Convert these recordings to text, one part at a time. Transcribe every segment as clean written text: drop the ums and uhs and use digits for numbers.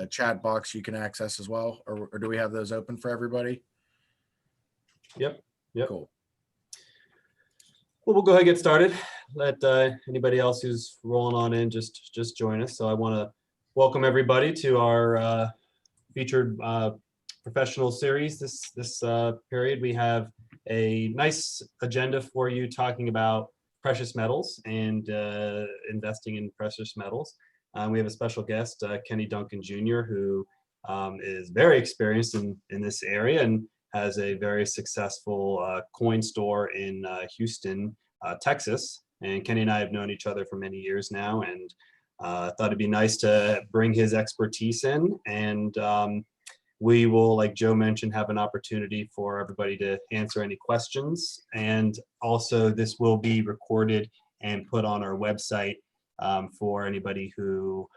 chat box you can access as well, or do we have those open for everybody? Yep. Cool. Well, we'll go ahead and get started. Let anybody else who's rolling on in just join us. So I want to welcome everybody to our featured professional series this period. We have a nice agenda for you talking about precious metals and investing in precious metals. We have a special guest, Kenny Duncan Jr., who is very experienced in this area and has a very successful coin store in Houston, Texas. And Kenny and I have known each other for many years now, and thought it'd be nice to bring his expertise in. And we will, like Joe mentioned, have an opportunity for everybody to answer any questions. And also this will be recorded and put on our website for anybody who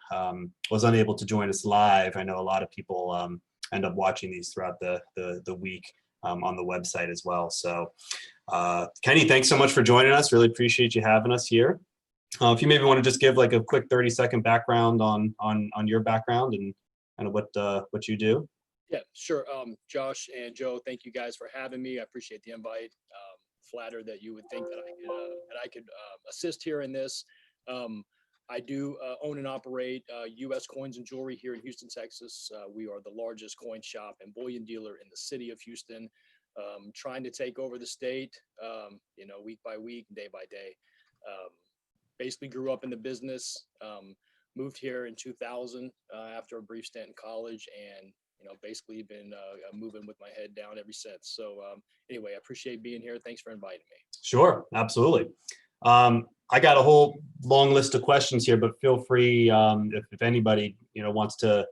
was unable to join us live. I know a lot of people end up watching these throughout the week on the website as well. So Kenny, thanks so much for joining us. Really appreciate you having us here. If you maybe want to just give like a quick 30-second background on your background and kind of what you do. Yeah, sure. Josh and Joe, thank you guys for having me. I appreciate the invite. Flattered that you would think that I could assist here in this. I do own and operate U.S. coins and jewelry here in Houston, Texas. We are the largest coin shop and bullion dealer in the city of Houston. Trying to take over the state, week by week, day by day. Basically grew up in the business, moved here in 2000 after a brief stint in college, and basically been moving with my head down ever since. So anyway, I appreciate being here. Thanks for inviting me. Sure, absolutely. I got a whole long list of questions here, but feel free if anybody wants to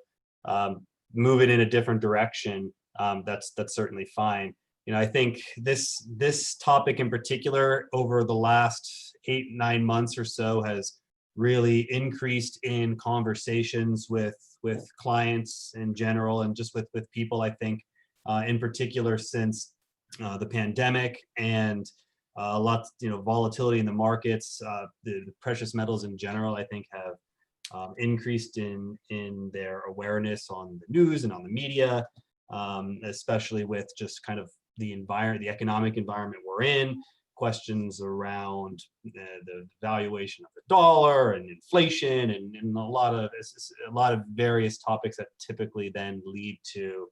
move it in a different direction. That's certainly fine. I think this topic in particular over the last 8-9 months or so has really increased in conversations with clients in general, and just with people, I think, in particular since the pandemic and lots, volatility in the markets. The precious metals in general, I think, have increased in their awareness on the news and on the media, especially with just kind of the economic environment we're in. Questions around the valuation of the dollar and inflation and a lot of various topics that typically then lead to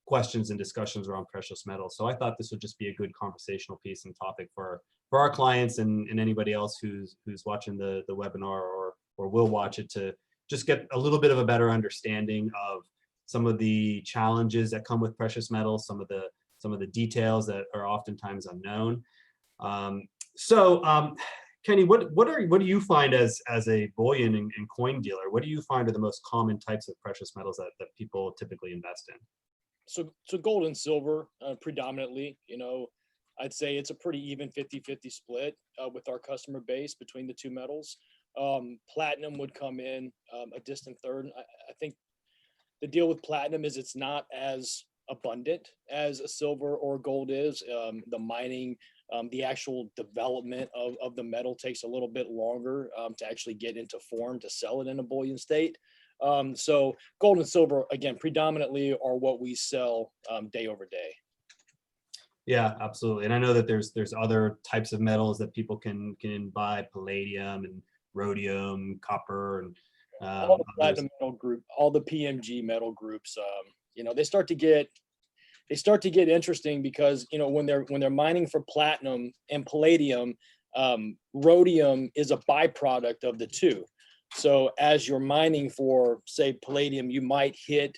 questions and discussions around precious metals. So I thought this would just be a good conversational piece and topic for our clients and anybody else who's watching the webinar or will watch it, to just get a little bit of a better understanding of some of the challenges that come with precious metals, some of the details that are oftentimes unknown. Kenny, what do you find as a bullion and coin dealer? What do you find are the most common types of precious metals that people typically invest in? So gold and silver predominantly. I'd say it's a pretty even 50-50 split with our customer base between the two metals. Platinum would come in a distant third. I think the deal with platinum is it's not as abundant as a silver or gold is. The mining, the actual development of the metal takes a little bit longer to actually get into form to sell it in a bullion state. So gold and silver, again, predominantly are what we sell day over day. Yeah, absolutely. And I know that there's other types of metals that people can buy: palladium and rhodium, copper, and all the platinum metal group, all the PMG metal groups. They start to get interesting because when they're mining for platinum and palladium, rhodium is a byproduct of the two. So as you're mining for, say, palladium, you might hit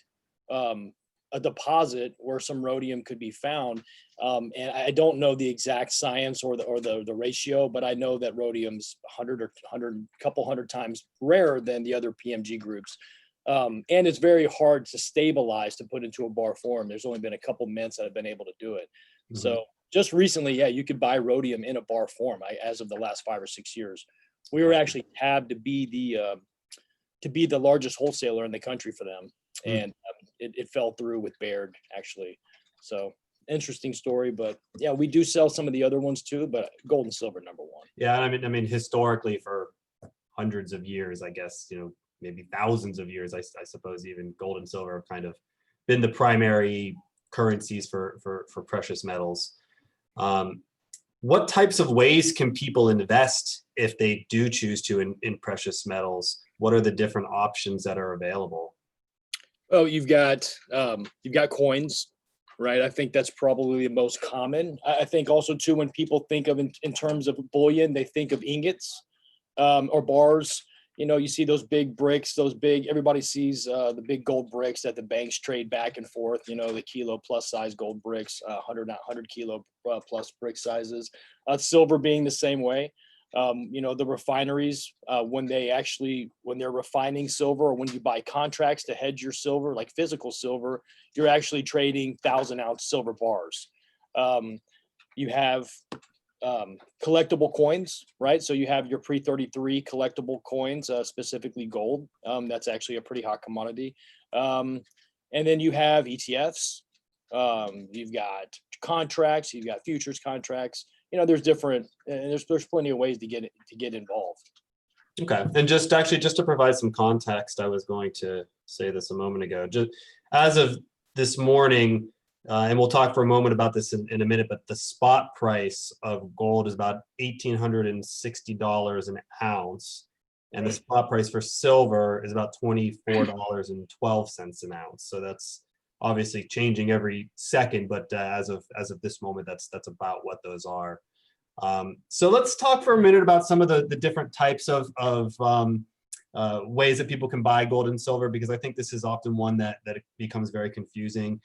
a deposit where some rhodium could be found. And I don't know the exact science or the ratio, but I know that rhodium's couple hundred times rarer than the other PMG groups. And it's very hard to stabilize to put into a bar form. There's only been a couple mints that have been able to do it. Mm-hmm. So just recently, yeah, you could buy rhodium in a bar form as of the last 5 or 6 years. We were actually tabbed to be the largest wholesaler in the country for them. Mm-hmm. And it fell through with Baird, actually. So interesting story, but yeah, we do sell some of the other ones too, but gold and silver #1. Yeah, I mean, historically for hundreds of years, I guess, maybe thousands of years, I suppose even gold and silver have kind of been the primary currencies for precious metals. What types of ways can people invest if they do choose to in precious metals? What are the different options that are available? Oh, you've got coins, right? I think that's probably the most common. I think also too, when people think of in terms of bullion, they think of ingots or bars. You know, you see those big bricks, everybody sees the big gold bricks that the banks trade back and forth, you know, the kilo plus size gold bricks, 100 kilo plus brick sizes. Silver being the same way. You know, the refineries, when they're refining silver, or when you buy contracts to hedge your silver, like physical silver, you're actually trading 1,000-ounce silver bars. You have collectible coins, right? So you have your pre-33 collectible coins, specifically gold. That's actually a pretty hot commodity. And then you have ETFs. You've got contracts. You've got futures contracts. You know, there's plenty of ways to get involved. Okay, and just to provide some context, I was going to say this a moment ago. Just as of this morning, and we'll talk for a moment about this in a minute, but the spot price of gold is about $1,860 an ounce, and the spot price for silver is about $24.12 an ounce. So that's obviously changing every second, but as of this moment, that's about what those are. So let's talk for a minute about some of the different types of ways that people can buy gold and silver, because I think this is often one that becomes very confusing,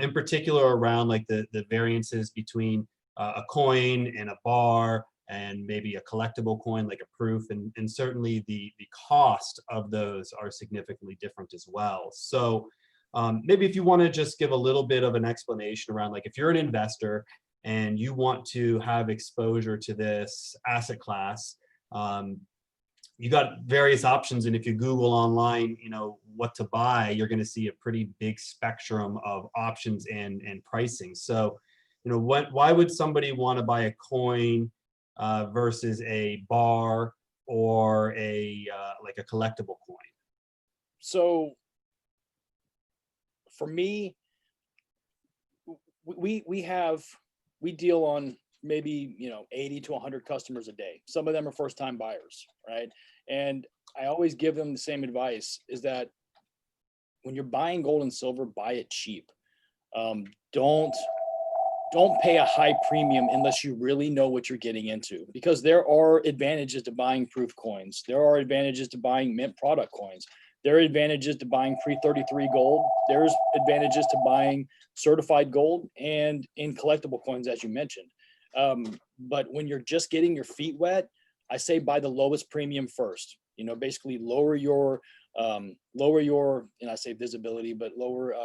in particular around like the variances between a coin and a bar and maybe a collectible coin like a proof, and certainly the cost of those are significantly different as well. So maybe if you want to just give a little bit of an explanation around, like, if you're an investor and you want to have exposure to this asset class, you got various options, and if you Google online, you know, what to buy, you're going to see a pretty big spectrum of options and pricing. So, you know, why would somebody want to buy a coin versus a bar or like a collectible coin? So for me, we deal on maybe, you know, 80 to 100 customers a day. Some of them are first time buyers, right? And I always give them the same advice, is that when you're buying gold and silver, buy it cheap. Don't pay a high premium unless you really know what you're getting into, because there are advantages to buying proof coins. There are advantages to buying mint product coins. There are advantages to buying pre-33 gold. There's advantages to buying certified gold and in collectible coins, as you mentioned. But when you're just getting your feet wet, I say buy the lowest premium first. You know, basically lower your, and I say visibility, but lower,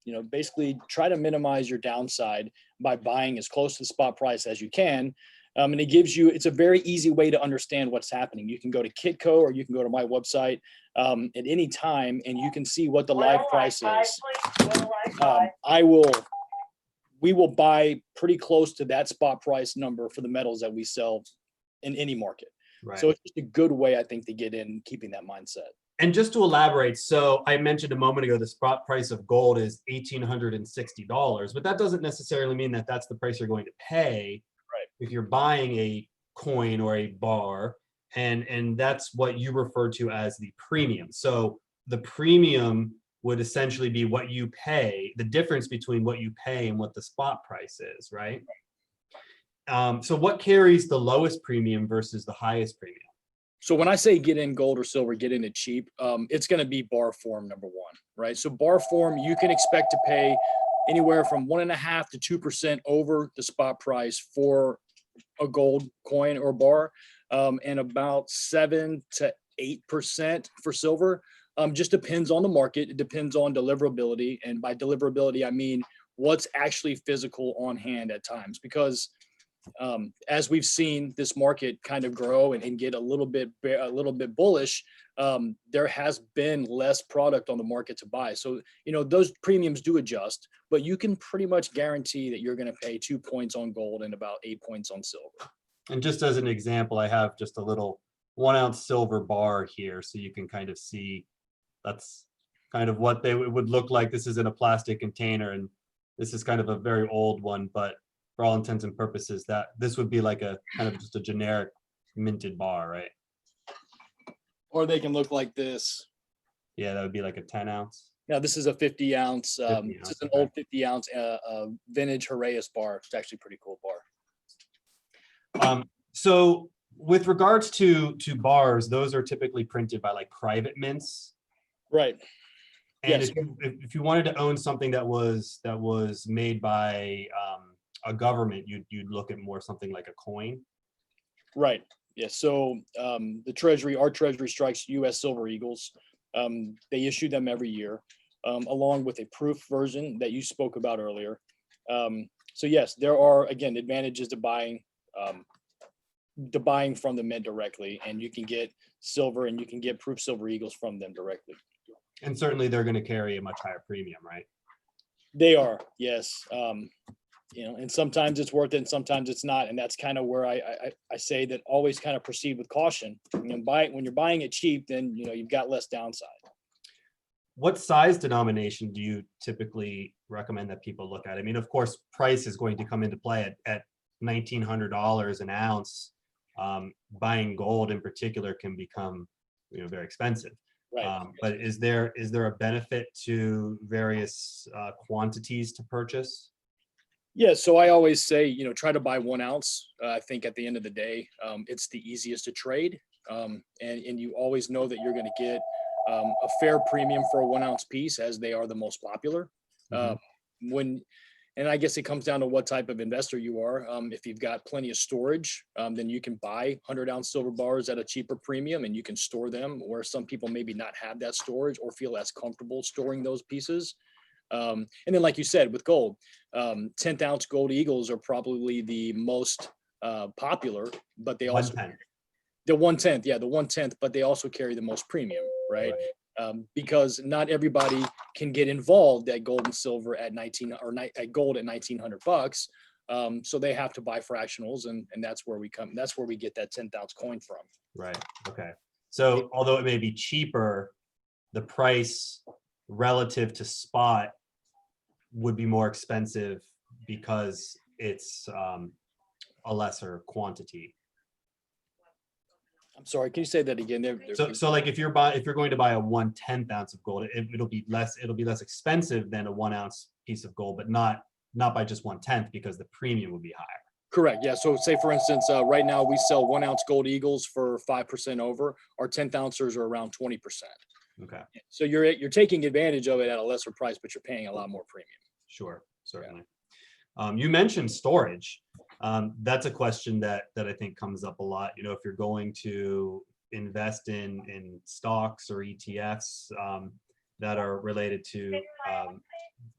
you know, basically try to minimize your downside by buying as close to the spot price as you can. And it's a very easy way to understand what's happening. You can go to Kitco, or you can go to my website at any time, and you can see what the live price is. We will buy pretty close to that spot price number for the metals that we sell in any market. Right. So it's just a good way, I think, to get in, keeping that mindset. And just to elaborate, so I mentioned a moment ago, the spot price of gold is $1,860, but that doesn't necessarily mean that that's the price you're going to pay. Right. If you're buying a coin or a bar, and that's what you refer to as the premium. So the premium would essentially be what you pay, the difference between what you pay and what the spot price is, right? So what carries the lowest premium versus the highest premium? So when I say get in gold or silver, get in it cheap, it's going to be bar form, number one, right? So bar form, you can expect to pay anywhere from 1.5% to 2% over the spot price for a gold coin or bar, and about 7 to 8% for silver. Just depends on the market. It depends on deliverability. And by deliverability, I mean what's actually physical on hand at times, because as we've seen this market kind of grow and get a little bit bullish, there has been less product on the market to buy. So, you know, those premiums do adjust, but you can pretty much guarantee that you're going to pay 2 points on gold and about 8 points on silver. And just as an example, I have just a little 1 ounce silver bar here, so you can kind of see that's kind of what they would look like. This is in a plastic container, and this is kind of a very old one, but for all intents and purposes, that this would be like a kind of just a generic minted bar, right? Or they can look like this. Yeah, that would be like a 10 ounce. Now, this is a 50 ounce. 50 This is ounce, an okay. old 50 ounce vintage Heraeus bar. It's actually a pretty cool bar. So with regards to bars, those are typically printed by like private mints. Right. And Yes. if you wanted to own something that was made by a government, you'd look at more something like a coin. Right. Yeah. So the Treasury, our Treasury strikes U.S. Silver Eagles. They issue them every year, along with a proof version that you spoke about earlier. So yes, there are, again, advantages to buying from the mint directly, and you can get silver and you can get proof Silver Eagles from them directly. And certainly they're going to carry a much higher premium, right? They are, yes. And sometimes it's worth it and sometimes it's not. And that's kind of where I say that always kind of proceed with caution. When you're buying it cheap, then, you've got less downside. What size denomination do you typically recommend that people look at? I mean, of course, price is going to come into play at $1,900 an ounce. Buying gold in particular can become, very expensive. Right. But is there a benefit to various quantities to purchase? Yeah, so I always say, try to buy 1 ounce. I think at the end of the day, it's the easiest to trade. And you always know that you're going to get a fair premium for a 1 ounce piece, as they are the most popular. And I guess it comes down to what type of investor you are. If you've got plenty of storage, then you can buy 100 ounce silver bars at a cheaper premium and you can store them, where some people maybe not have that storage or feel as comfortable storing those pieces. And then, like you said, with gold, 10th ounce gold Eagles are probably the most popular, but they also 1/10. the 1/10, yeah, the 1/10, but they also carry the most premium, right? Because not everybody can get involved at gold and silver at at gold at $1,900. So they have to buy fractionals, and that's where we come. That's where we get that 10th ounce coin from. Right. Okay. So although it may be cheaper, the price relative to spot would be more expensive because it's a lesser quantity. I'm sorry, can you say that again? So like if you're going to buy a 1/10 ounce of gold, it'll be less expensive than a 1 ounce piece of gold, but not by just 1/10, because the premium would be higher. Correct. Yeah. So say, for instance, right now we sell 1 ounce gold Eagles for 5% over. Our 10th ouncers are around 20%. Okay. So you're taking advantage of it at a lesser price, but you're paying a lot more premium. Sure, certainly. You mentioned storage. That's a question that I think comes up a lot. If you're going to invest in stocks or ETFs that are related to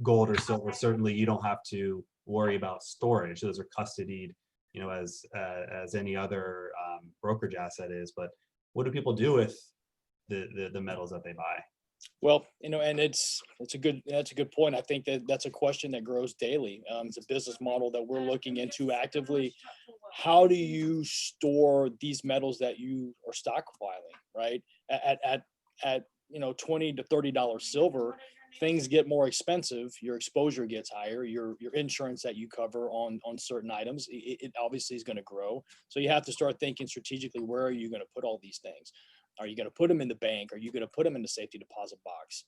gold or silver, certainly you don't have to worry about storage. Those are custodied, as any other brokerage asset is. But what do people do with the metals that they buy? Well, and that's a good point. I think that's a question that grows daily. It's a business model that we're looking into actively. How do you store these metals that you are stockpiling, right? At $20 to $30 silver, things get more expensive. Your exposure gets higher. Your insurance that you cover on certain items, it obviously is going to grow. So you have to start thinking strategically, where are you going to put all these things? Are you going to put them in the bank? Are you going to put them in the safety deposit box?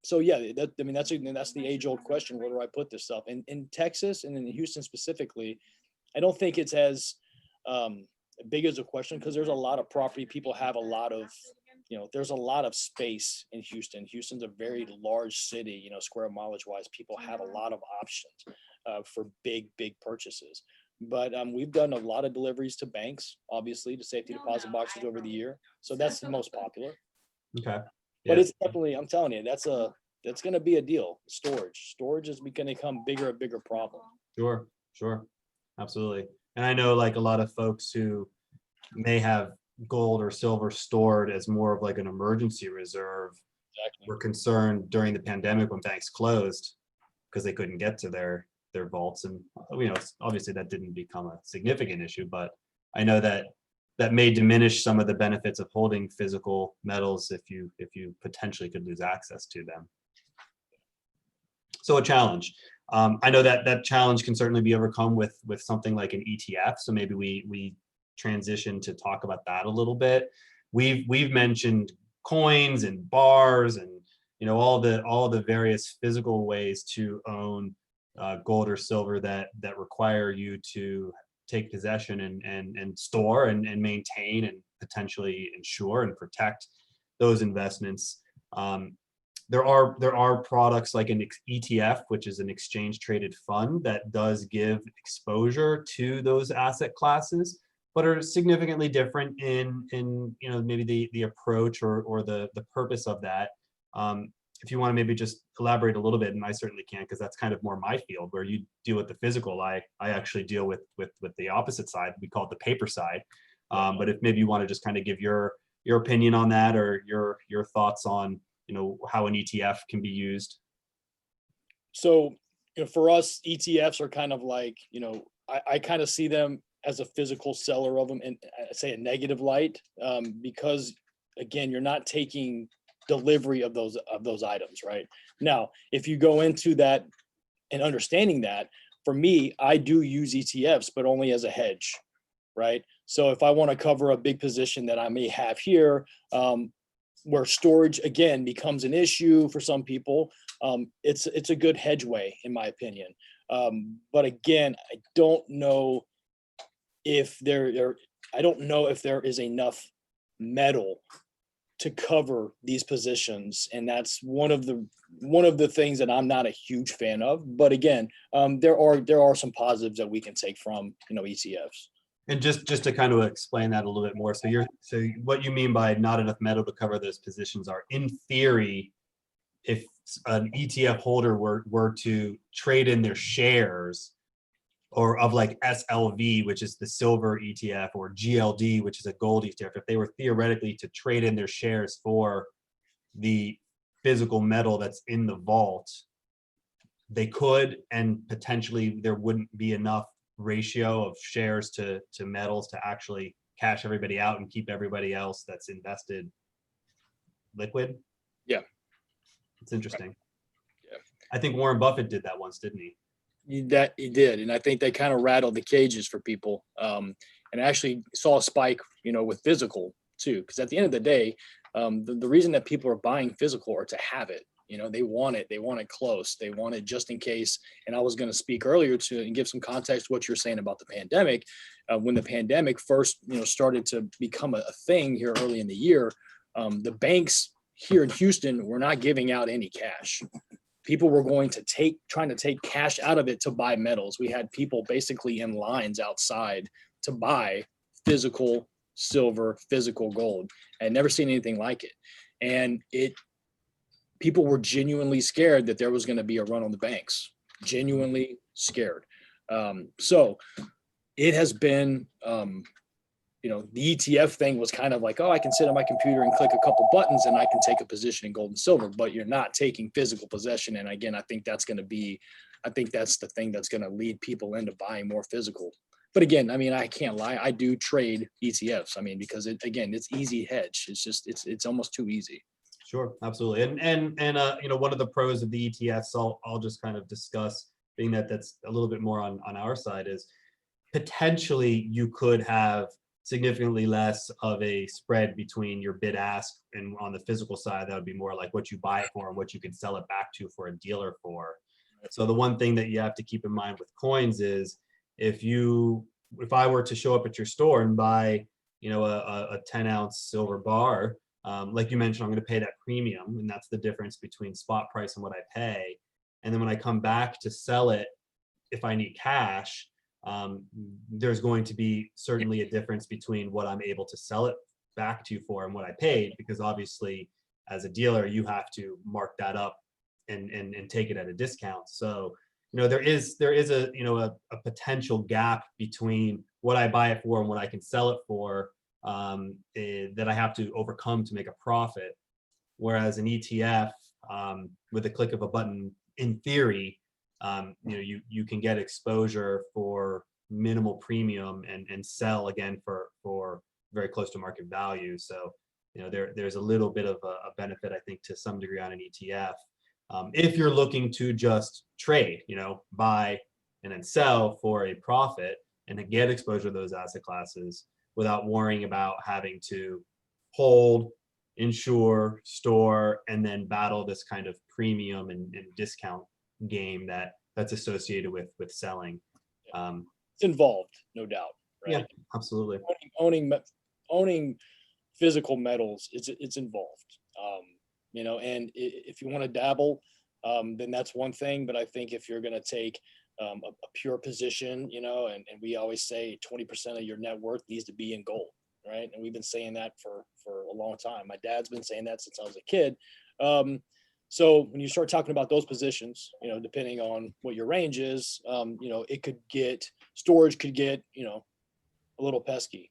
So yeah, that's the age-old question. Where do I put this stuff? In Texas and in Houston specifically, I don't think it's as big as a question, because there's a lot of property. People have a lot of, there's a lot of space in Houston. Houston's a very large city, square mileage wise. People have a lot of options for big purchases. But we've done a lot of deliveries to banks, obviously, to safety deposit boxes over the year. So that's the most popular. Okay. But it's definitely, I'm telling you, that's going to be a deal. Storage is going to become a bigger problem. Sure. Absolutely. And I know, like, a lot of folks who may have gold or silver stored as more of like an emergency reserve were concerned during the pandemic when banks closed because they couldn't get to their vaults. And obviously that didn't become a significant issue, but I know that that may diminish some of the benefits of holding physical metals if you potentially could lose access to them. So a challenge. I know that challenge can certainly be overcome with something like an ETF. So maybe we transition to talk about that a little bit. We've mentioned coins and bars and all the various physical ways to own gold or silver that require you to take possession and store and maintain and potentially insure and protect those investments. There are products like an ETF, which is an exchange traded fund that does give exposure to those asset classes, but are significantly different in maybe the approach or the purpose of that. If you want to maybe just elaborate a little bit, and I certainly can, because that's kind of more my field, where you deal with the physical. I actually deal with the opposite side. We call it the paper side. But if maybe you want to just kind of give your opinion on that, or your thoughts on how an ETF can be used. So for us, ETFs are kind of like, I kind of see them as a physical seller of them, and I say a negative light, because again, you're not taking delivery of those items, right? Now, if you go into that and understanding that, for me, I do use ETFs, but only as a hedge, right? So if I want to cover a big position that I may have here, where storage again becomes an issue for some people, it's a good hedge way, in my opinion. But again, I don't know if there is enough metal to cover these positions, and that's one of the things that I'm not a huge fan of. But again, there are some positives that we can take from ETFs. And just to kind of explain that a little bit more, so what you mean by not enough metal to cover those positions are, in theory, if an ETF holder were to trade in their shares, or of like SLV, which is the silver ETF, or GLD, which is a gold ETF, if they were theoretically to trade in their shares for the physical metal that's in the vault, they could, and potentially there wouldn't be enough ratio of shares to metals to actually cash everybody out and keep everybody else that's invested liquid. Yeah. It's interesting. Yeah. I think Warren Buffett did that once, didn't he? That he did, and I think they kind of rattled the cages for people, and actually saw a spike, with physical too. Because at the end of the day, the reason that people are buying physical are to have it. They want it close, they want it just in case. And I was going to speak earlier and give some context to what you're saying about the pandemic. When the pandemic first, started to become a thing here early in the year, the banks here in Houston were not giving out any cash. People were trying to take cash out of it to buy metals. We had people basically in lines outside to buy physical silver, physical gold. I had never seen anything like it. And people were genuinely scared that there was going to be a run on the banks, genuinely scared. So it has been, the ETF thing was kind of like, oh, I can sit on my computer and click a couple buttons and I can take a position in gold and silver, but you're not taking physical possession. And again, I think that's the thing that's going to lead people into buying more physical. But again, I can't lie. I do trade ETFs. Because it's easy hedge. It's just, it's almost too easy. Sure, absolutely. And one of the pros of the ETFs, I'll just kind of discuss, being that that's a little bit more on our side, is potentially you could have significantly less of a spread between your bid ask, and on the physical side, that would be more like what you buy it for and what you can sell it back to for a dealer for. So the one thing that you have to keep in mind with coins is, if I were to show up at your store and buy, a 10-ounce silver bar, like you mentioned, I'm going to pay that premium, and that's the difference between spot price and what I pay. And then when I come back to sell it, if I need cash, there's going to be certainly a difference between what I'm able to sell it back to you for and what I paid, because obviously as a dealer, you have to mark that up and take it at a discount. So, there is a potential gap between what I buy it for and what I can sell it for, that I have to overcome to make a profit. Whereas an ETF, with a click of a button, in theory, you can get exposure for minimal premium and sell again for very close to market value. So, there's a little bit of a benefit, I think, to some degree on an ETF. If you're looking to just trade, buy and then sell for a profit and to get exposure to those asset classes without worrying about having to hold, insure, store, and then battle this kind of premium and discount game that's associated with selling. It's involved, no doubt. Right? Yeah, absolutely. Owning physical metals, it's involved. And if you want to dabble, then that's one thing. But I think if you're going to take a pure position, and we always say 20% of your net worth needs to be in gold, right? And we've been saying that for a long time. My dad's been saying that since I was a kid. So when you start talking about those positions, depending on what your range is, storage could get, a little pesky.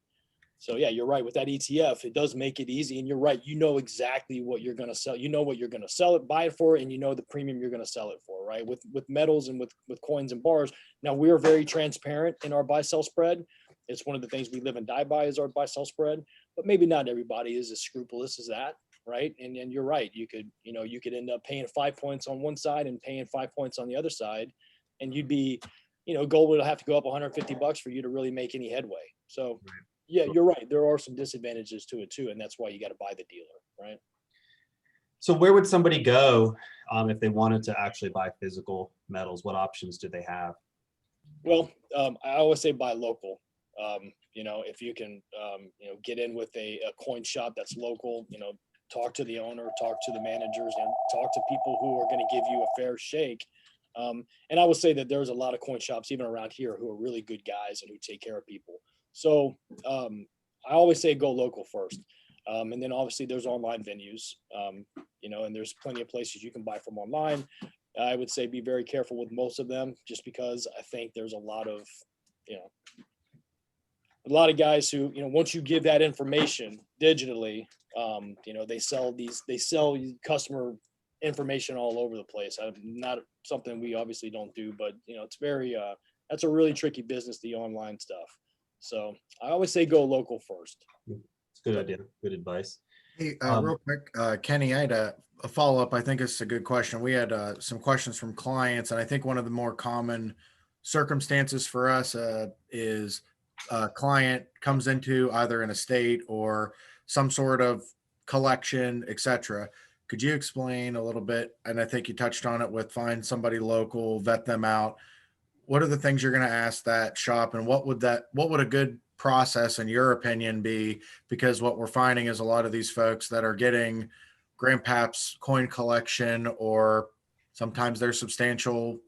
So yeah, you're right. With that ETF, it does make it easy. And you're right. You know exactly what you're going to sell. You know what you're going to sell it, buy it for, and you know the premium you're going to sell it for, right? With metals and with coins and bars. Now, we're very transparent in our buy-sell spread. It's one of the things we live and die by is our buy-sell spread. But maybe not everybody is as scrupulous as that, right? And you're right. You could end up paying 5 points on one side and paying 5 points on the other side. And you'd be, gold would have to go up $150 for you to really make any headway. So yeah, you're right. There are some disadvantages to it too. And that's why you got to buy the dealer, right? So where would somebody go if they wanted to actually buy physical metals? What options do they have? Well, I always say buy local. If you can, get in with a coin shop that's local, talk to the owner, talk to the managers, and talk to people who are going to give you a fair shake. And I would say that there's a lot of coin shops even around here who are really good guys and who take care of people. So I always say go local first. And then obviously there's online venues, and there's plenty of places you can buy from online. I would say be very careful with most of them just because I think there's a lot of guys who, once you give that information digitally, they sell customer information all over the place. Not something we obviously don't do, but it's very, that's a really tricky business, the online stuff. So I always say go local first. It's a good idea. Good advice. Hey, real quick, Kenny, I had a follow-up. I think it's a good question. We had some questions from clients, and I think one of the more common circumstances for us is a client comes into either an estate or some sort of collection, etc. Could you explain a little bit? And I think you touched on it with find somebody local, vet them out. What are the things you're going to ask that shop, and what would a good process in your opinion be? Because what we're finding is a lot of these folks that are getting grandpaps coin collection, or sometimes they're substantial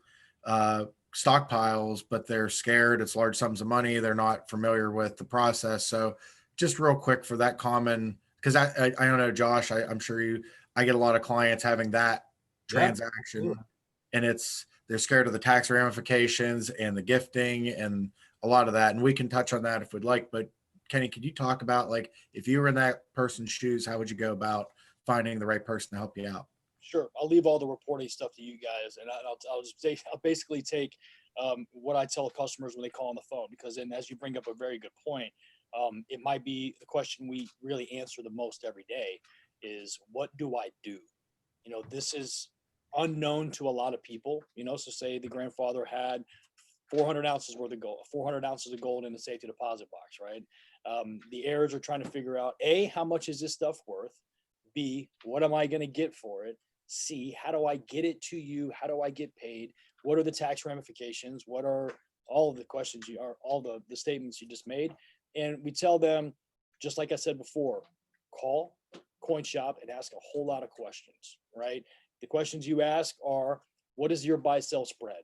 stockpiles, but they're scared. It's large sums of money. They're not familiar with the process. So just real quick for that common, because I don't know, Josh, I'm sure I get a lot of clients having that transaction, and they're scared of the tax ramifications and the gifting and a lot of that. And we can touch on that if we'd like, but Kenny, could you talk about, like, if you were in that person's shoes, how would you go about finding the right person to help you out? Sure. I'll leave all the reporting stuff to you guys, and I'll basically take what I tell customers when they call on the phone, because then, as you bring up a very good point, it might be the question we really answer the most every day is, what do I do? This is unknown to a lot of people, so say the grandfather had 400 ounces worth of gold, 400 ounces of gold in the safety deposit box, right? The heirs are trying to figure out, A, how much is this stuff worth? B, what am I going to get for it? C, how do I get it to you? How do I get paid? What are the tax ramifications? What are all of the questions all the statements you just made? And we tell them, just like I said before, call coin shop and ask a whole lot of questions, right? The questions you ask are, what is your buy sell spread?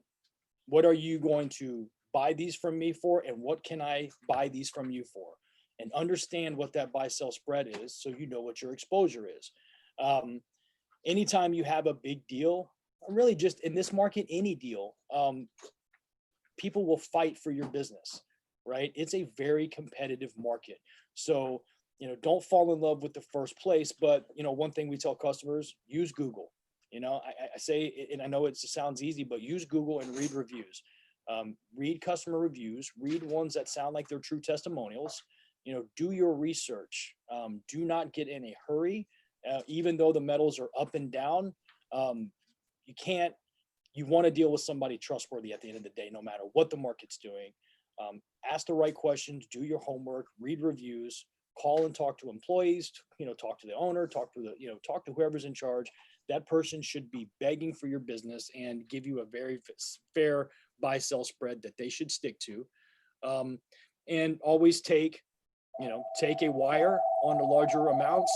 What are you going to buy these from me for? And what can I buy these from you for? And understand what that buy sell spread is, so you know what your exposure is. Anytime you have a big deal, really just in this market, any deal, people will fight for your business, right? It's a very competitive market. So, don't fall in love with the first place, but one thing we tell customers, use Google. I say, and I know it sounds easy, but use Google and read reviews. Read customer reviews, read ones that sound like they're true testimonials, do your research. Do not get in a hurry. Even though the metals are up and down, you want to deal with somebody trustworthy at the end of the day, no matter what the market's doing. Ask the right questions, do your homework, read reviews, call and talk to employees, talk to the owner, talk to whoever's in charge. That person should be begging for your business and give you a very fair buy sell spread that they should stick to. And always take a wire on the larger amounts.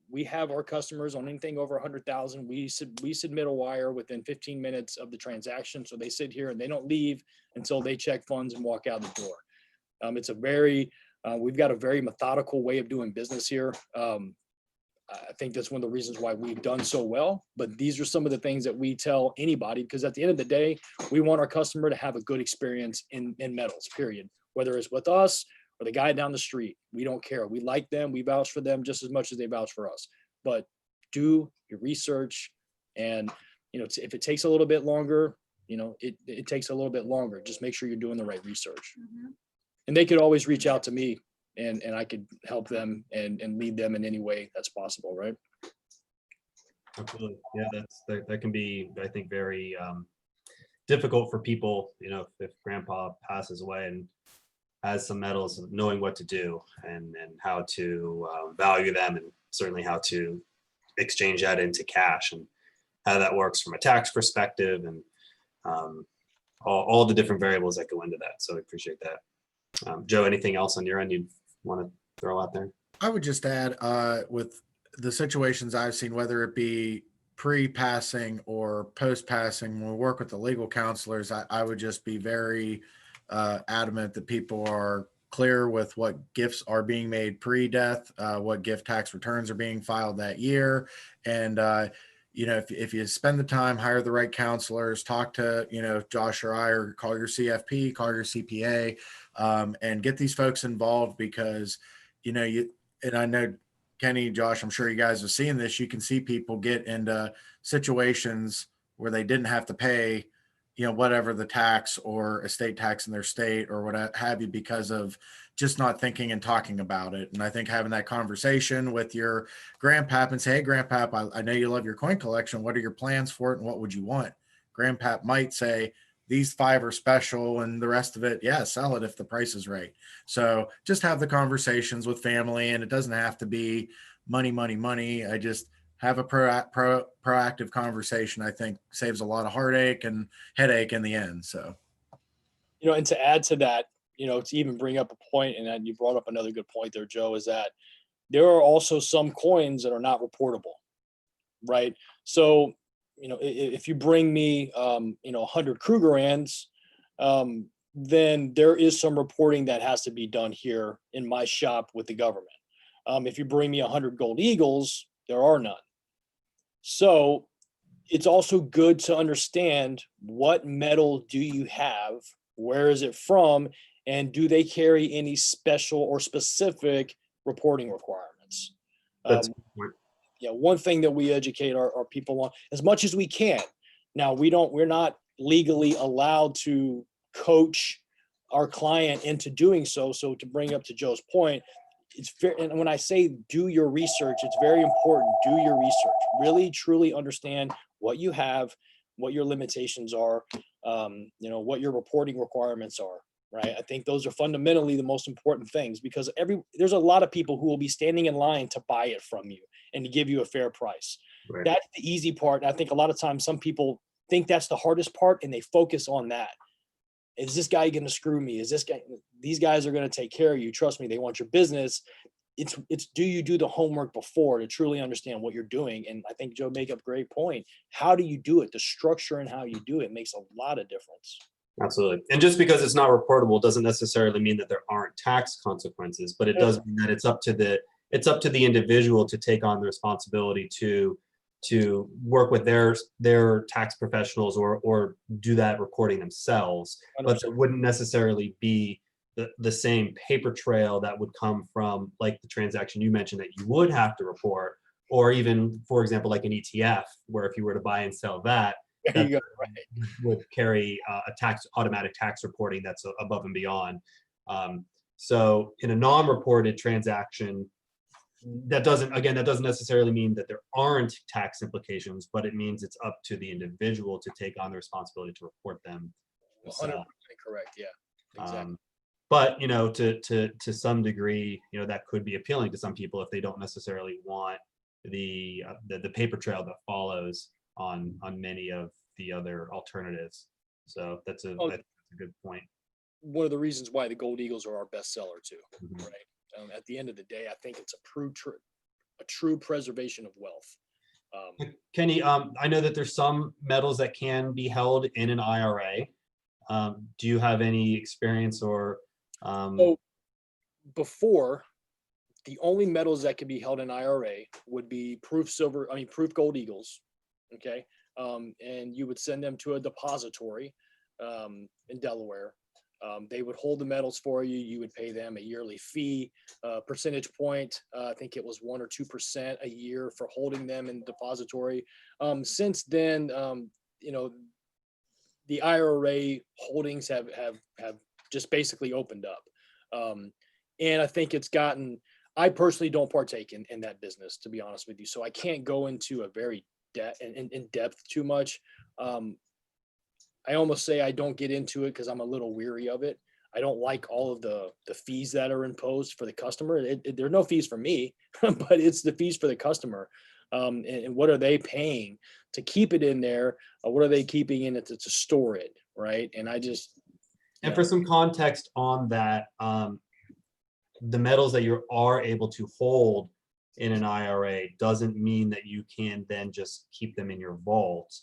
We have our customers on anything over 100,000. We submit a wire within 15 minutes of the transaction. So they sit here and they don't leave until they check funds and walk out the door. We've got a very methodical way of doing business here. I think that's one of the reasons why we've done so well, but these are some of the things that we tell anybody, because at the end of the day, we want our customer to have a good experience in metals, period. Whether it's with us or the guy down the street, we don't care. We like them. We vouch for them just as much as they vouch for us. But do your research, and if it takes a little bit longer, it takes a little bit longer. Just make sure you're doing the right research. Mm-hmm. And they could always reach out to me, and I could help them and lead them in any way that's possible, right? Absolutely. Yeah, that can be, I think, very difficult for people, if grandpa passes away and has some metals, knowing what to do and how to value them, and certainly how to exchange that into cash, and how that works from a tax perspective, and all the different variables that go into that. So I appreciate that. Joe, anything else on your end you'd want to throw out there? I would just add, with the situations I've seen, whether it be pre-passing or post-passing, when we work with the legal counselors, I would just be very adamant that people are clear with what gifts are being made pre-death, what gift tax returns are being filed that year. And, if you spend the time, hire the right counselors, talk to, Josh or I, or call your CFP, call your CPA, and get these folks involved, because, and I know Kenny, Josh, I'm sure you guys have seen this. You can see people get into situations where they didn't have to pay, whatever the tax or estate tax in their state or what have you, because of just not thinking and talking about it. And I think having that conversation with your grandpap and say, hey, grandpap, I know you love your coin collection. What are your plans for it? And what would you want? Grandpap might say, these 5 are special, and the rest of it, yeah, sell it if the price is right. So just have the conversations with family, and it doesn't have to be money. I just have a proactive conversation. I think saves a lot of heartache and headache in the end. So, and to add to that, to even bring up a point, and then you brought up another good point there, Joe, is that there are also some coins that are not reportable, right? So, if you bring me, 100 Krugerrands, then there is some reporting that has to be done here in my shop with the government. If you bring me 100 Gold Eagles, there are none. So it's also good to understand what metal do you have, where is it from, and do they carry any special or specific reporting requirements? One thing that we educate our people on as much as we can. Now, we're not legally allowed to coach our client into doing so. So to bring up to Joe's point, and when I say do your research, it's very important. Do your research. Really, truly understand what you have, what your limitations are, what your reporting requirements are. Right. I think those are fundamentally the most important things, because there's a lot of people who will be standing in line to buy it from you and to give you a fair price. Right. That's the easy part. And I think a lot of times some people think that's the hardest part, and they focus on that. Is this guy going to screw me? These guys are going to take care of you. Trust me, they want your business. It's do you do the homework before to truly understand what you're doing? And I think Joe made up a great point. How do you do it? The structure and how you do it makes a lot of difference. Absolutely. And just because it's not reportable doesn't necessarily mean that there aren't tax consequences, but it does mean that it's up to the individual to take on the responsibility to work with their tax professionals or do that reporting themselves. 100%. But there wouldn't necessarily be the same paper trail that would come from, like, the transaction you mentioned that you would have to report, or even, for example, like an ETF, where if you were to buy and sell that, would carry a automatic tax reporting that's above and beyond. So in a non-reported transaction, that doesn't necessarily mean that there aren't tax implications, but it means it's up to the individual to take on the responsibility to report them 100% themselves. correct. Yeah, exactly. But to some degree, that could be appealing to some people if they don't necessarily want the paper trail that follows on many of the other alternatives. So that's a good point. One of the reasons why the Gold Eagles are our best seller too, Mhm. right? At the end of the day, I think it's a true preservation of wealth. Kenny, I know that there's some metals that can be held in an IRA. Do you have any experience or? So before, the only metals that could be held in IRA would be proof Gold Eagles. Okay. And you would send them to a depository in Delaware. They would hold the metals for you. You would pay them a yearly fee, percentage point. I think it was 1 or 2% a year for holding them in the depository. Since then, the IRA holdings have just basically opened up. And I think I personally don't partake in that business, to be honest with you. So I can't go into a very in depth too much. I almost say I don't get into it because I'm a little weary of it. I don't like all of the fees that are imposed for the customer. There are no fees for me, but it's the fees for the customer. And what are they paying to keep it in there? What are they keeping in it to store it, right? And And for some context on that, the metals that you are able to hold in an IRA doesn't mean that you can then just keep them in your vault.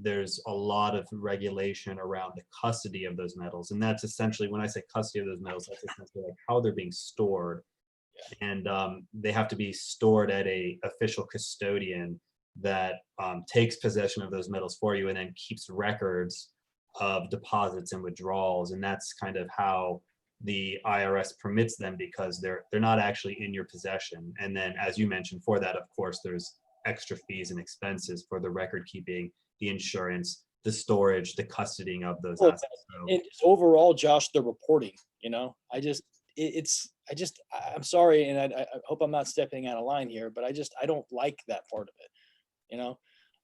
There's a lot of regulation around the custody of those metals. And that's essentially, when I say custody of those metals, that's essentially like how they're being stored. And they have to be stored at a official custodian that takes possession of those metals for you and then keeps records of deposits and withdrawals. And that's kind of how the IRS permits them, because they're not actually in your possession. And then, as you mentioned, for that, of course, there's extra fees and expenses for the record keeping, the insurance, the storage, the custodying of those assets. So, and overall, Josh, the reporting, I'm sorry, and I hope I'm not stepping out of line here, but I don't like that part of it.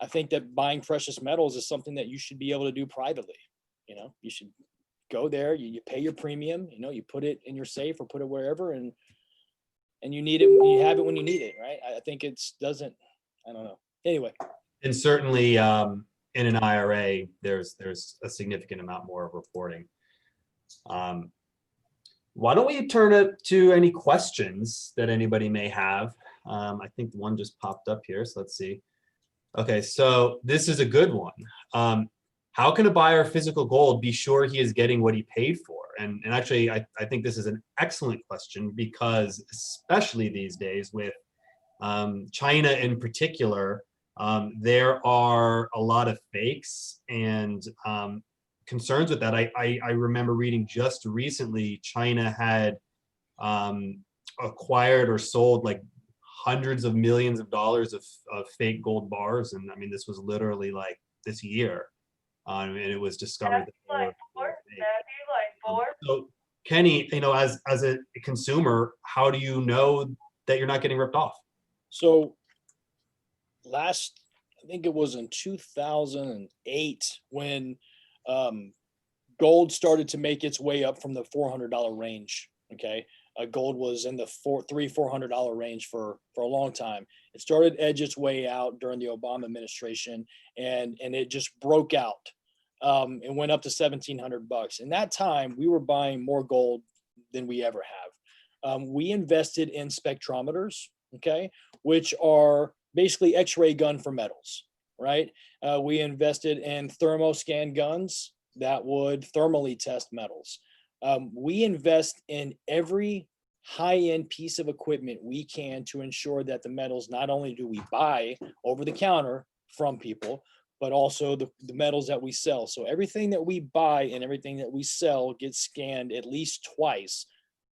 I think that buying precious metals is something that you should be able to do privately. You should go there, you pay your premium, you put it in your safe or put it wherever, and you need it, you have it when you need it, right? I think I don't know. Anyway. and certainly in an IRA, there's a significant amount more of reporting. Why don't we turn it to any questions that anybody may have? I think one just popped up here, so let's see. Okay, so this is a good one. How can a buyer of physical gold be sure he is getting what he paid for? And actually, I think this is an excellent question, because especially these days with China in particular, there are a lot of fakes and concerns with that. I remember reading just recently, China had acquired or sold like hundreds of millions of dollars of fake gold bars. And I mean, this was literally like this year. And it was discovered that they were fake. So Kenny, as a consumer, how do you know that you're not getting ripped off? So I think it was in 2008 when gold started to make its way up from the $400 range. Okay. Gold was in the $300-400 range for a long time. It started to edge its way out during the Obama administration, and it just broke out. It went up to $1,700. In that time, we were buying more gold than we ever have. We invested in spectrometers, okay, which are basically X-ray gun for metals, right? We invested in thermoscan guns that would thermally test metals. We invest in every high-end piece of equipment we can to ensure that the metals, not only do we buy over the counter from people, but also the metals that we sell. So everything that we buy and everything that we sell gets scanned at least twice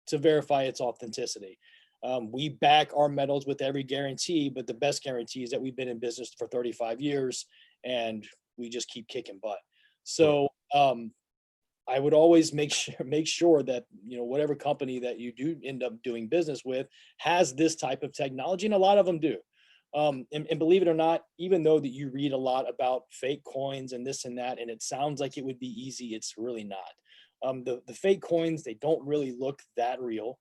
to verify its authenticity. We back our metals with every guarantee, but the best guarantee is that we've been in business for 35 years and we just keep kicking butt. So I would always make sure that, you know, whatever company that you do end up doing business with has this type of technology, and a lot of them do. And believe it or not, even though that you read a lot about fake coins and this and that, and it sounds like it would be easy, it's really not. The fake coins, they don't really look that real.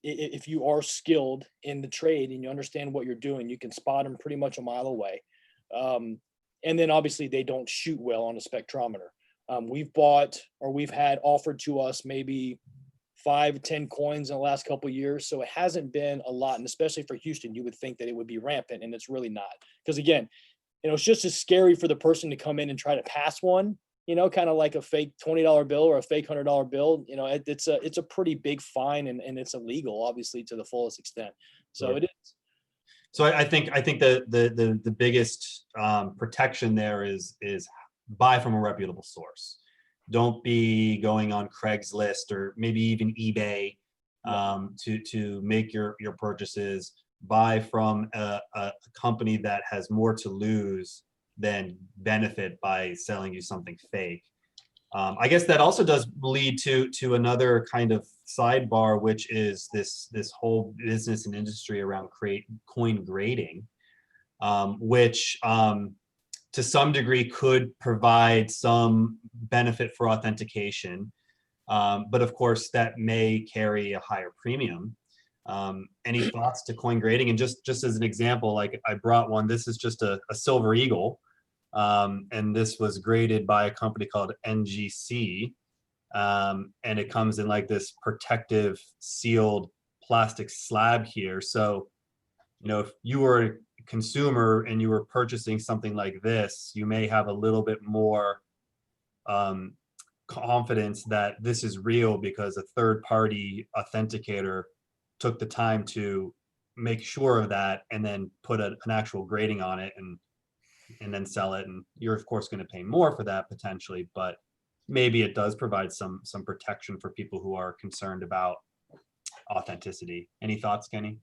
If you are skilled in the trade and you understand what you're doing, you can spot them pretty much a mile away. And then obviously they don't shoot well on a spectrometer. We've bought, or we've had offered to us maybe 5, 10 coins in the last couple of years. So it hasn't been a lot. And especially for Houston, you would think that it would be rampant, and it's really not. Because again, you know, it's just as scary for the person to come in and try to pass one, you know, kind of like a fake $20 bill or a fake $100 bill. You know, it's a pretty big fine, and it's illegal, obviously, to the fullest extent. So it is. So I think the biggest protection there is buy from a reputable source. Don't be going on Craigslist or maybe even eBay to make your purchases. Buy from a company that has more to lose than benefit by selling you something fake. I guess that also does lead to another kind of sidebar, which is this whole business and industry around coin grading, which to some degree could provide some benefit for authentication, but of course that may carry a higher premium. Any thoughts to coin grading? And just as an example, like I brought one. This is just a silver eagle. And this was graded by a company called NGC, and it comes in like this protective sealed plastic slab here. So, you know, if you were a consumer and you were purchasing something like this, you may have a little bit more confidence that this is real because a third-party authenticator took the time to make sure of that and then put an actual grading on it and then sell it. And you're of course going to pay more for that potentially, but maybe it does provide some protection for people who are concerned about authenticity. Any thoughts, Kenny?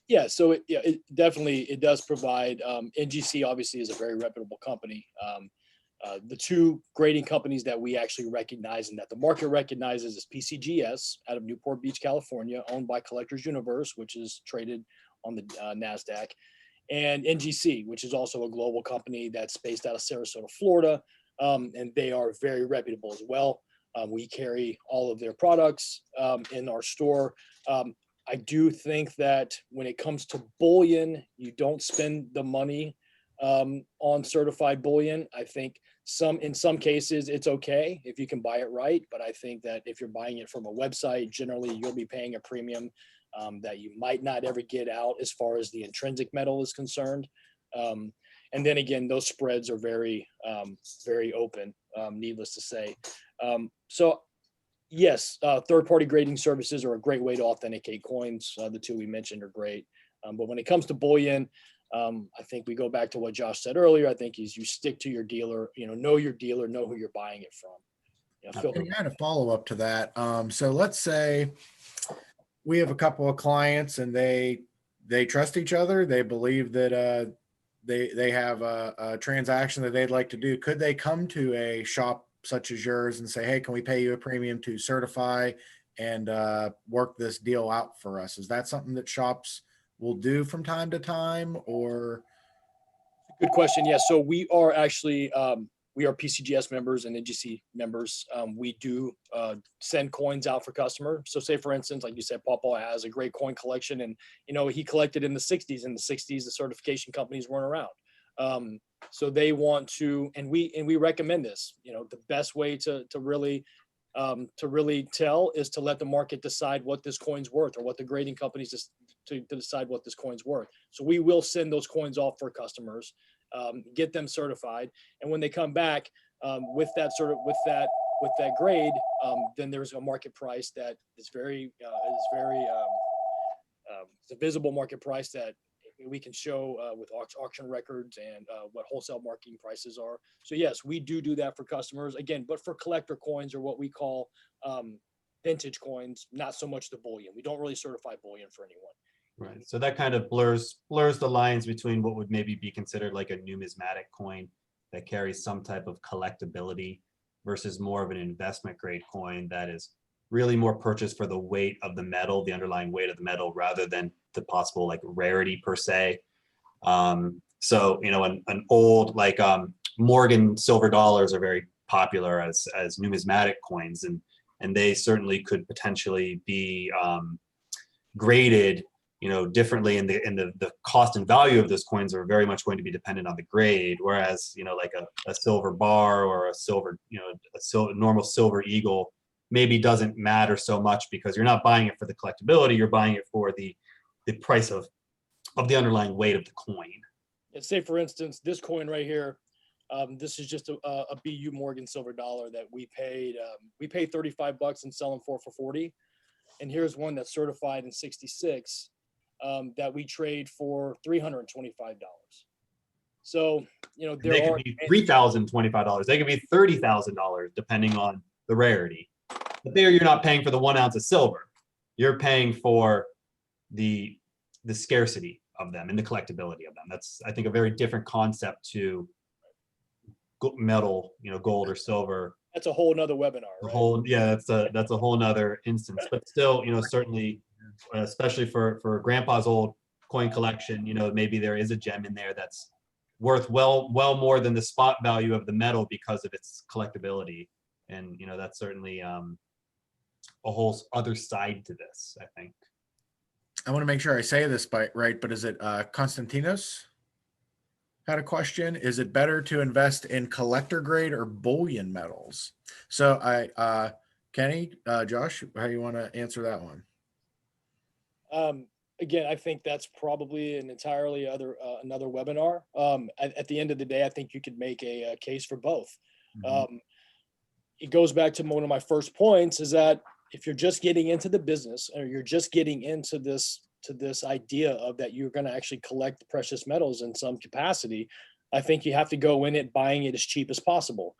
Yeah, so it definitely, it does provide. NGC obviously is a very reputable company. The two grading companies that we actually recognize and that the market recognizes is PCGS out of Newport Beach, California, owned by Collectors Universe, which is traded on the NASDAQ, and NGC, which is also a global company that's based out of Sarasota, Florida, and they are very reputable as well. We carry all of their products in our store. I do think that when it comes to bullion, you don't spend the money on certified bullion. I think in some cases it's okay if you can buy it right, but I think that if you're buying it from a website, generally you'll be paying a premium that you might not ever get out as far as the intrinsic metal is concerned. And then again, those spreads are very, very open, needless to say. So yes, third-party grading services are a great way to authenticate coins. The two we mentioned are great. But when it comes to bullion, I think we go back to what Josh said earlier. I think is you stick to your dealer, know your dealer, know who you're buying it from. And kind of follow up to that. So let's say we have a couple of clients and they trust each other. They believe that they have a transaction that they'd like to do. Could they come to a shop such as yours and say, hey, can we pay you a premium to certify and work this deal out for us? Is that something that shops will do from time to time, or? Good question. Yeah. So we are actually, we are PCGS members and NGC members. We do send coins out for customers. So say for instance, like you said, Pawpaw has a great coin collection, and he collected in the 60s. In the 60s, the certification companies weren't around. So they want to, and we recommend this. The best way to really tell is to let the market decide what this coin's worth, or what the grading companies to decide what this coin's worth. So we will send those coins off for customers, get them certified, and when they come back with that grade, then there's a market price that is very it's a visible market price that we can show with auction records and what wholesale marketing prices are. So yes, we do that for customers again, but for collector coins, or what we call vintage coins, not so much the bullion. We don't really certify bullion for anyone. Right. So that kind of blurs the lines between what would maybe be considered like a numismatic coin that carries some type of collectability versus more of an investment grade coin that is really more purchased for the weight of the metal, the underlying weight of the metal, rather than the possible like rarity per se. So, you know, an old like Morgan silver dollars are very popular as numismatic coins, and they certainly could potentially be graded, you know, differently, and the cost and value of those coins are very much going to be dependent on the grade. Whereas, you know, like a silver bar or a silver, you know, normal silver eagle maybe doesn't matter so much, because you're not buying it for the collectability, you're buying it for the price of the underlying weight of the coin. And say, for instance, this coin right here, this is just a BU Morgan silver dollar that we paid $35 and selling for 40. And here's one that's certified in 66 that we trade for $325. So, you know, They could be $3,025. They could be $30,000 depending on the rarity. But there, you're not paying for the 1 ounce of silver. You're paying for the scarcity of them and the collectability of them. That's, I think, a very different concept to metal, you know, gold or silver. That's a whole nother webinar. Right? That's a whole nother instance. But still, you know, certainly, especially for grandpa's old coin collection, you know, maybe there is a gem in there that's worth well more than the spot value of the metal because of its collectability. And, you know, that's certainly a whole other side to this, I think. I want to make sure I say this right, but is it Konstantinos had a question? Is it better to invest in collector grade or bullion metals? So Kenny, Josh, how you want to answer that one? Again, I think that's probably an entirely another webinar. At the end of the day, I think you could make a case for both. Mm-hmm. It goes back to one of my first points, is that if you're just getting into the business, or you're just getting into this idea of that you're going to actually collect precious metals in some capacity, I think you have to go in it buying it as cheap as possible.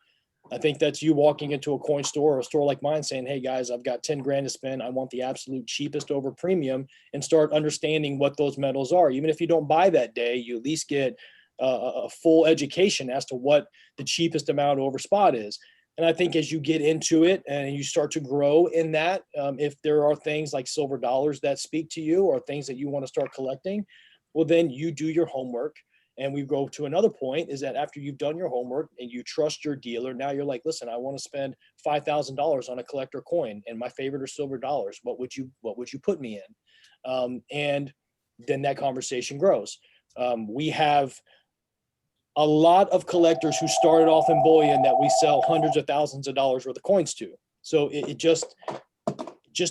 I think that's you walking into a coin store or a store like mine saying, hey guys, I've got 10 grand to spend. I want the absolute cheapest over premium, and start understanding what those metals are. Even if you don't buy that day, you at least get a full education as to what the cheapest amount over spot is. And I think as you get into it and you start to grow in that, if there are things like silver dollars that speak to you, or things that you want to start collecting, well, then you do your homework. And we go to another point, is that after you've done your homework and you trust your dealer, now you're like, listen, I want to spend $5,000 on a collector coin, and my favorite are silver dollars. What would you put me in? And then that conversation grows. We have a lot of collectors who started off in bullion that we sell hundreds of thousands of dollars worth of coins to. So it just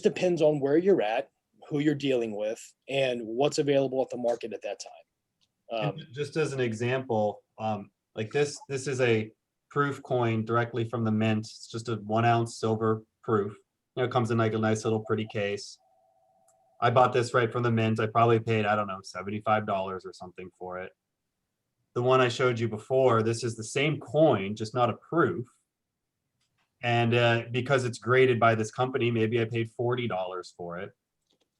depends on where you're at, who you're dealing with, and what's available at the market at that time. Just as an example, like this is a proof coin directly from the mint. It's just a 1 ounce silver proof. You know, it comes in like a nice little pretty case. I bought this right from the mint. I probably paid, I don't know, $75 or something for it. The one I showed you before, this is the same coin, just not a proof. And because it's graded by this company, maybe I paid $40 for it.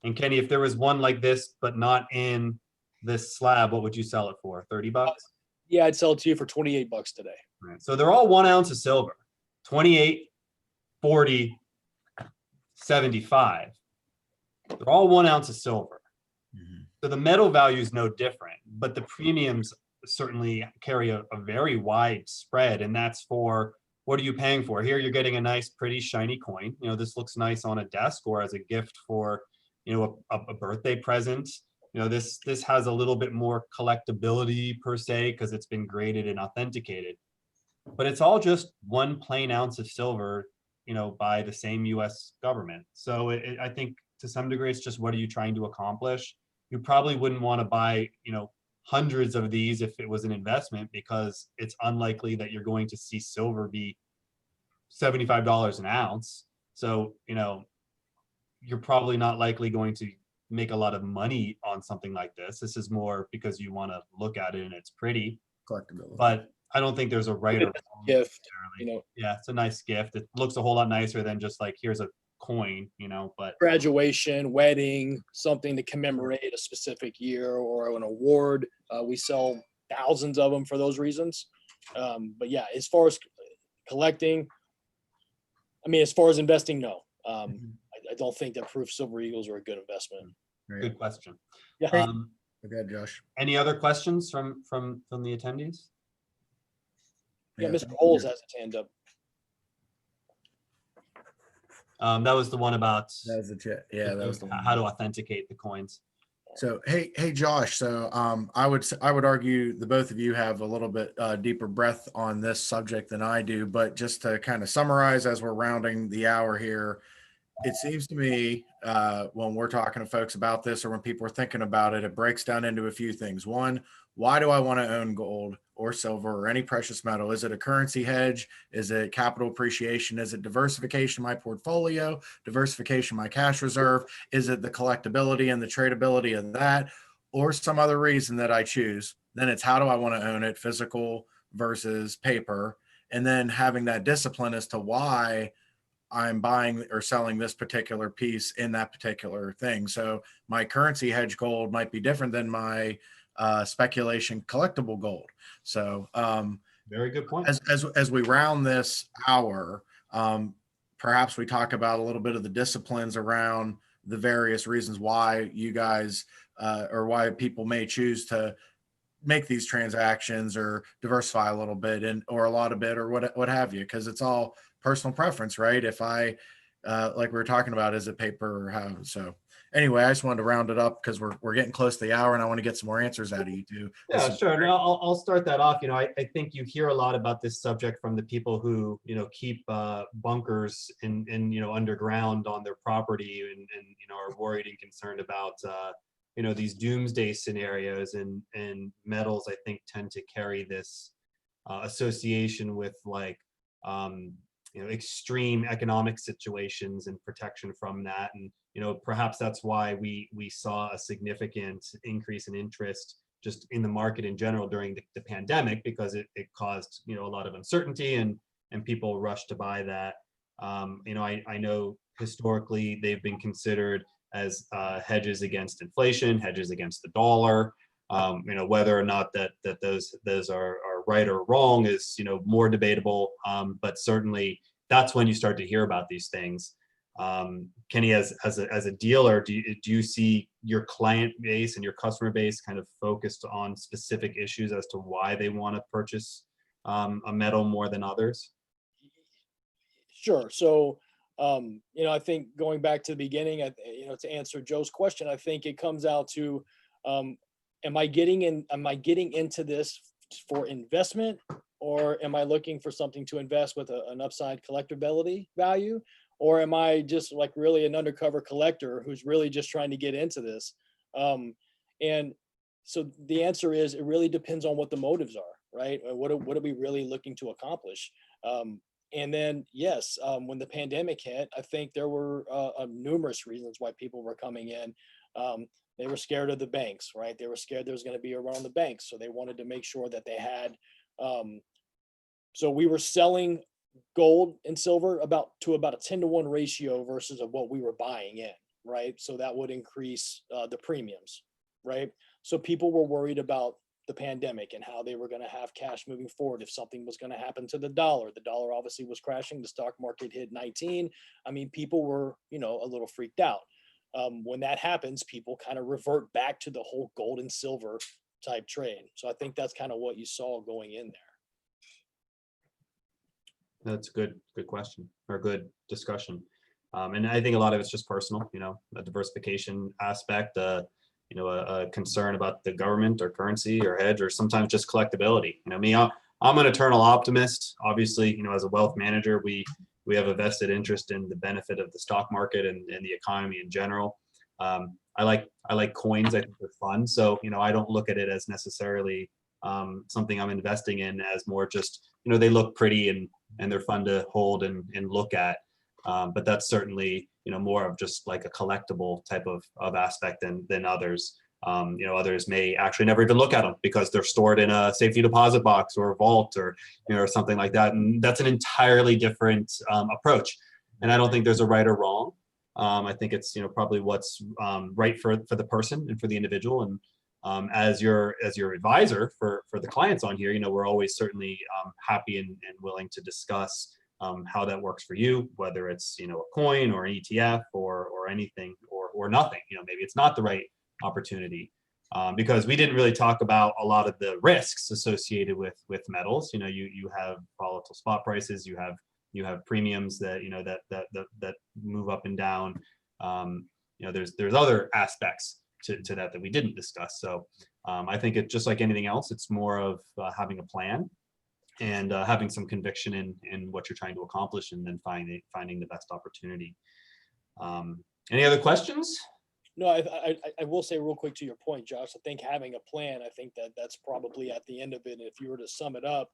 And Kenny, if there was one like this, but not in this slab, what would you sell it for? $30? Yeah, I'd sell it to you for $28 today. Right. So they're all 1 ounce of silver, 28, 40, 75. They're all 1 ounce of silver. Mm-hmm. So the metal value is no different, but the premiums certainly carry a very wide spread, and that's for what are you paying for. Here you're getting a nice pretty shiny coin. You know, this looks nice on a desk or as a gift for, you know, a birthday present. You know, this has a little bit more collectability per se because it's been graded and authenticated, but it's all just 1 plain ounce of silver, you know, by the same US government. So I think to some degree it's just what are you trying to accomplish. You probably wouldn't want to buy, you know, hundreds of these if it was an investment, because it's unlikely that you're going to see silver be $75 an ounce. So, you know, you're probably not likely going to make a lot of money on something like this. This is more because you want to look at it and it's pretty. Collectibility. But I don't think there's a right or wrong gift. You know, yeah, it's a nice gift. It looks a whole lot nicer than just like here's a coin, you know. But graduation, wedding, something to commemorate a specific year or an award. We sell thousands of them for those reasons. But yeah, as far as collecting, I mean, as far as investing, no. Mhm. I don't think that proof silver eagles are a good investment. Right. Good question. Yeah. Okay, Josh. Any other questions from the attendees? Yeah, Yeah, Mr. Holes has his hand up. That was the one about that was the chat. Yeah, that was the one. how to authenticate the coins. So hey Josh. So I would argue the both of you have a little bit deeper breadth on this subject than I do. But just to kind of summarize, as we're rounding the hour here, it seems to me when we're talking to folks about this, or when people are thinking about it, it breaks down into a few things. One, why do I want to own gold or silver or any precious metal? Is it a currency hedge? Is it capital appreciation? Is it diversification of my portfolio, diversification of my cash reserve? Is it the collectability and the tradability of that, or some other reason that I choose? Then it's how do I want to own it, physical versus paper, and then having that discipline as to why I'm buying or selling this particular piece in that particular thing. So my currency hedge gold might be different than my speculation collectible gold. So Very good point. as we round this hour, perhaps we talk about a little bit of the disciplines around the various reasons why you guys or why people may choose to make these transactions or diversify a little bit and or a lot of bit or what have you, because it's all personal preference, right? If I like we were talking about, is it paper or how? So anyway, I just wanted to round it up because we're getting close to the hour and I want to get some more answers out of you two. Yeah, sure. No, I'll start that off. You know, I think you hear a lot about this subject from the people who, you know, keep bunkers in you know, underground on their property and you know, are worried and concerned about, you know, these doomsday scenarios, and metals, I think, tend to carry this association with like, you know, extreme economic situations and protection from that. And, you know, perhaps that's why we saw a significant increase in interest just in the market in general during the pandemic, because it caused, you know, a lot of uncertainty and people rushed to buy that. You know, I know historically they've been considered as hedges against inflation, hedges against the dollar. You know, whether or not that those are right or wrong is, you know, more debatable. But certainly that's when you start to hear about these things. Kenny, as a dealer, do you see your client base and your customer base kind of focused on specific issues as to why they want to purchase a metal more than others? Sure. So, you know, I think going back to the beginning, you know, to answer Joe's question, I think it comes out to, am I getting into this for investment, or am I looking for something to invest with an upside collectability value? Or am I just like really an undercover collector who's really just trying to get into this? And so the answer is, it really depends on what the motives are, right? What are we really looking to accomplish? And then, yes, when the pandemic hit, I think there were numerous reasons why people were coming in. They were scared of the banks, right? They were scared there was going to be a run on the banks. So they wanted to make sure that they had. So we were selling gold and silver about a 10-to-1 ratio versus of what we were buying in, right? So that would increase the premiums, right? So people were worried about the pandemic and how they were going to have cash moving forward if something was going to happen to the dollar. The dollar obviously was crashing. The stock market hit 19. I mean, people were, you know, a little freaked out. When that happens, people kind of revert back to the whole gold and silver type trade. So I think that's kind of what you saw going in there. That's a good question, or good discussion. And I think a lot of it's just personal, you know, a diversification aspect, you know, a concern about the government or currency or hedge, or sometimes just collectability. You know, me, I'm an eternal optimist. Obviously, you know, as a wealth manager, we have a vested interest in the benefit of the stock market and the economy in general. I like coins. I think they're fun. So, you know, I don't look at it as necessarily something I'm investing in, as more just, you know, they look pretty and they're fun to hold and look at. But that's certainly, you know, more of just like a collectible type of aspect than others. You know, others may actually never even look at them because they're stored in a safety deposit box or a vault, or, you know, or something like that. And that's an entirely different approach. And I don't think there's a right or wrong. I think it's, you know, probably what's right for the person and for the individual. And as your advisor for the clients on here, you know, we're always certainly happy and willing to discuss how that works for you, whether it's, you know, a coin or an ETF or anything or nothing. You know, maybe it's not the right opportunity. Because we didn't really talk about a lot of the risks associated with metals. You know, you have volatile spot prices, you have premiums that, you know, that move up and down. You know, there's other aspects to that we didn't discuss. So I think it's just like anything else, it's more of having a plan and having some conviction in what you're trying to accomplish, and then finding the best opportunity. Any other questions? No, I will say real quick to your point, Josh. I think having a plan, I think that's probably at the end of it. And if you were to sum it up,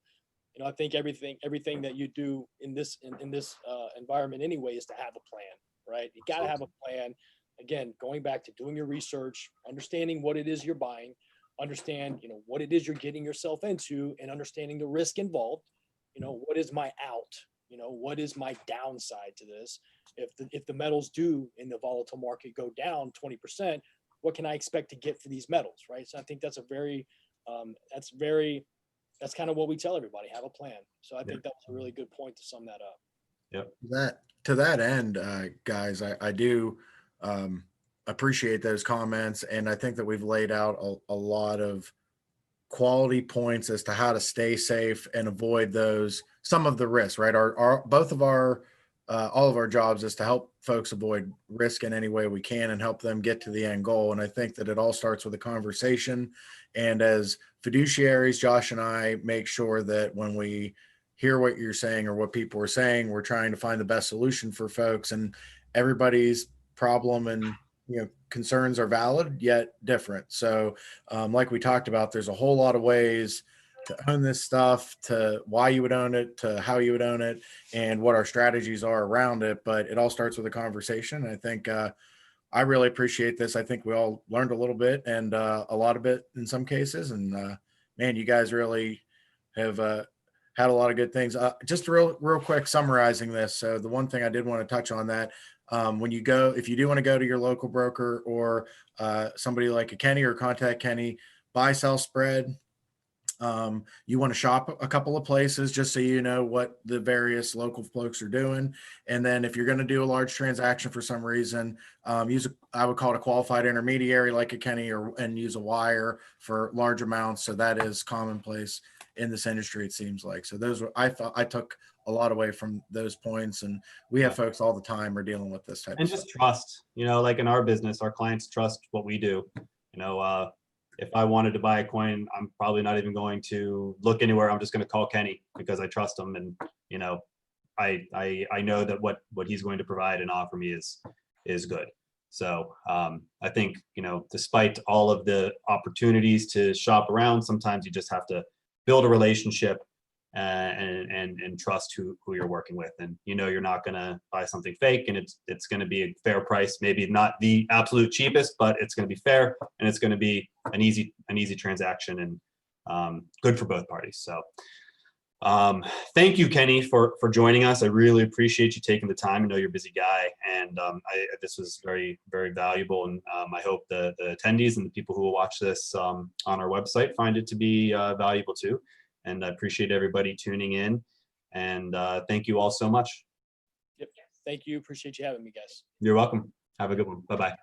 you know, I think everything that you do in this environment anyway is to have a plan, right? You got to have a plan. Again, going back to doing your research, understanding what it is you're buying, understand, you know, what it is you're getting yourself into, and understanding the risk involved. You know, what is my out? You know, what is my downside to this? If the metals do in the volatile market go down 20%, what can I expect to get for these metals, right? So I think that's that's kind of what we tell everybody, have a plan. So I think that was a really good point to sum that up. Yep. To that end, guys, I do appreciate those comments, and I think that we've laid out a lot of quality points as to how to stay safe and avoid some of the risks, right? All of our jobs is to help folks avoid risk in any way we can and help them get to the end goal. And I think that it all starts with a conversation. And as fiduciaries, Josh and I make sure that when we hear what you're saying or what people are saying, we're trying to find the best solution for folks, and everybody's problem and, you know, concerns are valid yet different. So like we talked about, there's a whole lot of ways to own this stuff, to why you would own it, to how you would own it, and what our strategies are around it. But it all starts with a conversation. I think I really appreciate this. I think we all learned a little bit, and a lot of it in some cases. And man, you guys really have had a lot of good things. Just real quick summarizing this. So the one thing I did want to touch on that, if you do want to go to your local broker or somebody like a Kenny, or contact Kenny, buy, sell, spread. You want to shop a couple of places just so you know what the various local folks are doing. And then if you're going to do a large transaction for some reason, I would call it a qualified intermediary like a Kenny, and use a wire for large amounts. So that is commonplace in this industry, it seems like. So I took a lot away from those points, and we have folks all the time are dealing with this type And of just stuff. trust, you know, like in our business, our clients trust what we do. You know, if I wanted to buy a coin, I'm probably not even going to look anywhere. I'm just going to call Kenny because I trust him. And, you know, I know that what he's going to provide and offer me is good. So I think, you know, despite all of the opportunities to shop around, sometimes you just have to build a relationship and trust who you're working with. And, you know, you're not going to buy something fake, and it's going to be a fair price, maybe not the absolute cheapest, but it's going to be fair, and it's going to be an easy transaction, and good for both parties. So thank you, Kenny, for joining us. I really appreciate you taking the time. I know you're a busy guy, and this was very, very valuable. And I hope the attendees and the people who will watch this on our website find it to be valuable too. And I appreciate everybody tuning in, and thank you all so much. Yep. Thank you. Appreciate you having me, guys. You're welcome. Have a good one. Bye-bye.